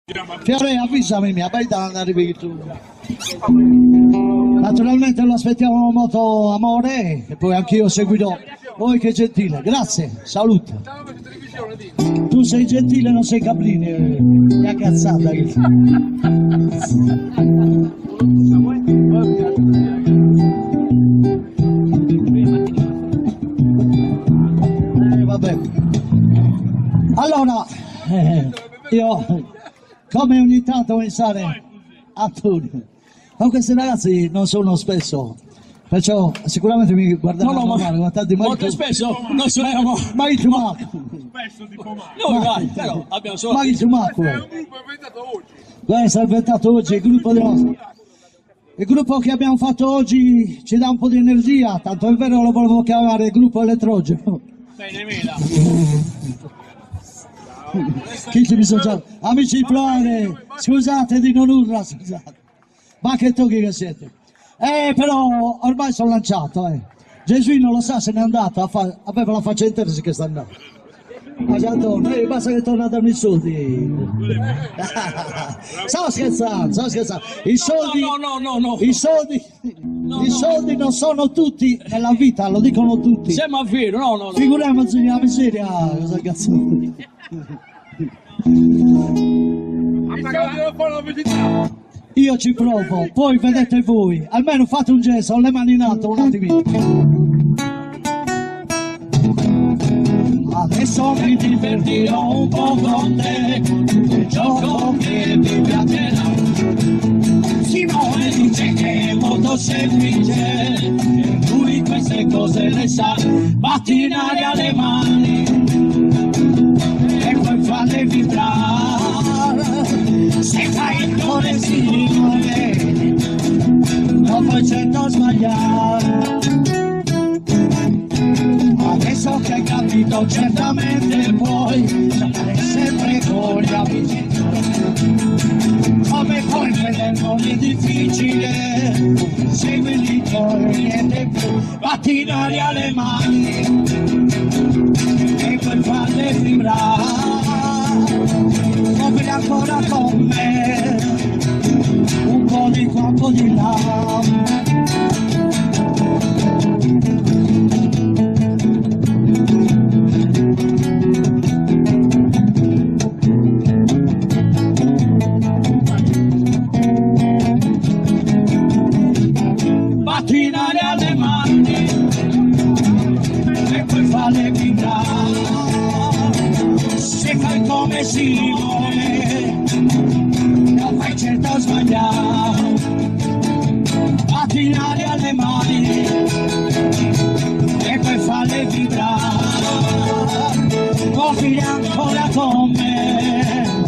Fiore, avvisami, mi abitano arrivi tu. Naturalmente lo aspettiamo molto amore e poi anch'io seguirò. Voi che gentile, grazie, salute. Tu sei gentile, non sei Cabrini, mia cazzata. Vabbè. Allora, io come ogni tanto pensare a tutti. Ma questi ragazzi non sono spesso, perciò sicuramente mi guarderanno male, guardate, molto spesso non sono mai tu Marco. Spesso dico male. Noi vai, però abbiamo solo... Mai tu Marco. È un gruppo inventato oggi. Questo è inventato oggi, il gruppo di nostro. Il gruppo che abbiamo fatto oggi ci dà un po' di energia, tanto è vero lo volevo chiamare il gruppo elettrogeno. Bene, mela. Chi ci bisogna? Amici Flore, scusate di non urla, scusate. Ma che tocchi che siete? Però ormai sono lanciato, Gesuino lo sa, se n'è andato, aveva la faccia intera che sta andando. Ma già torna, basta che torna a darmi i soldi. Stavo scherzando. I soldi, No. I soldi non sono tutti nella vita, lo dicono tutti. Sembra vero, no. Figuriamoci la miseria, cosa cazzo. Io ci provo, poi vedete voi, almeno fate un gesto, ho le mani in alto un attimino. Adesso mi divertirò un po' con te, il gioco che mi piacerà. Simone dice che è molto semplice, e lui queste cose le sa. Batti in aria le mani e poi farle vibrare. Se fai il cuore Simone, non puoi certo sbagliare. Adesso che hai capito certamente puoi stare sempre con gli amici. Come puoi vedere non è difficile, seguili poi niente più. Batti in aria le mani e poi farle vibrare. Muovili ancora con me, un po' di qua, un po' di là. Batti in aria le mani e poi farle vibrare. Se fai come Simone, non fai certo sbagliare. Batti in aria le mani e poi farle vibrare. Muovili ancora con me,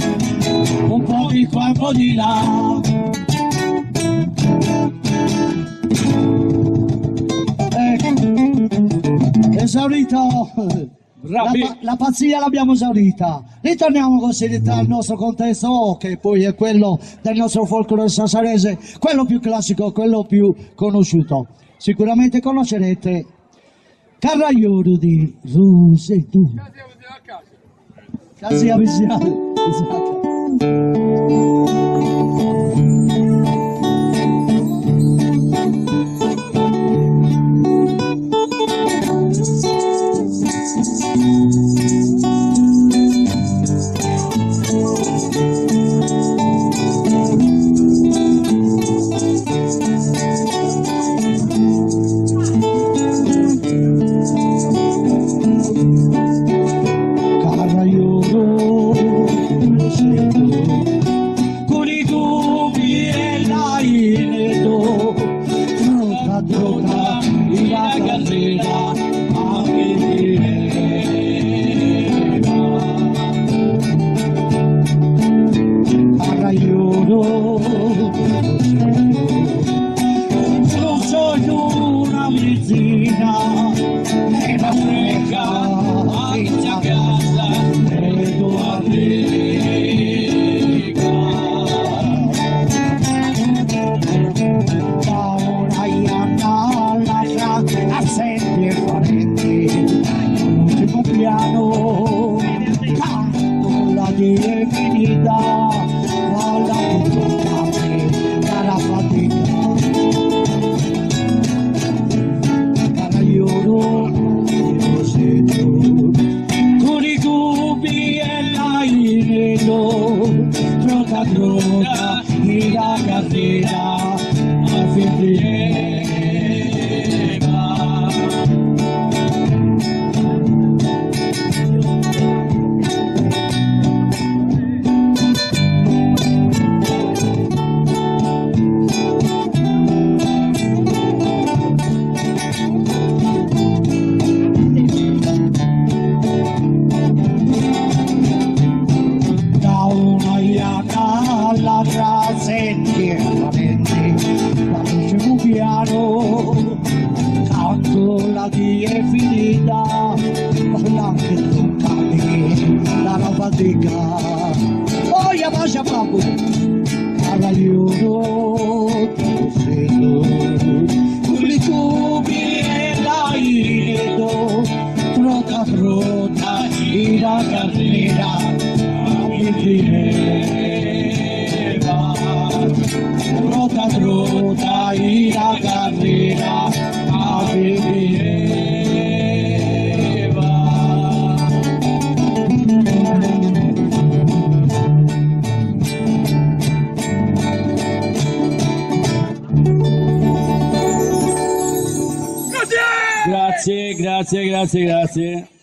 un po' di qua, un po' di là. Esaurito, la pazzia l'abbiamo esaurita. Ritorniamo così al nostro contesto, che poi è quello del nostro folklore sassarese, quello più classico, quello più conosciuto. Sicuramente conoscerete Carraiolo di Rosetto. Casi avvicinati. Africa. Oh, ya vaya papo, cavaliero trasero, cubi e la iredo, trota trota, ira carrera, a viveva. Trota trota, ira carrera, a viveva. Grazie, grazie, grazie, grazie.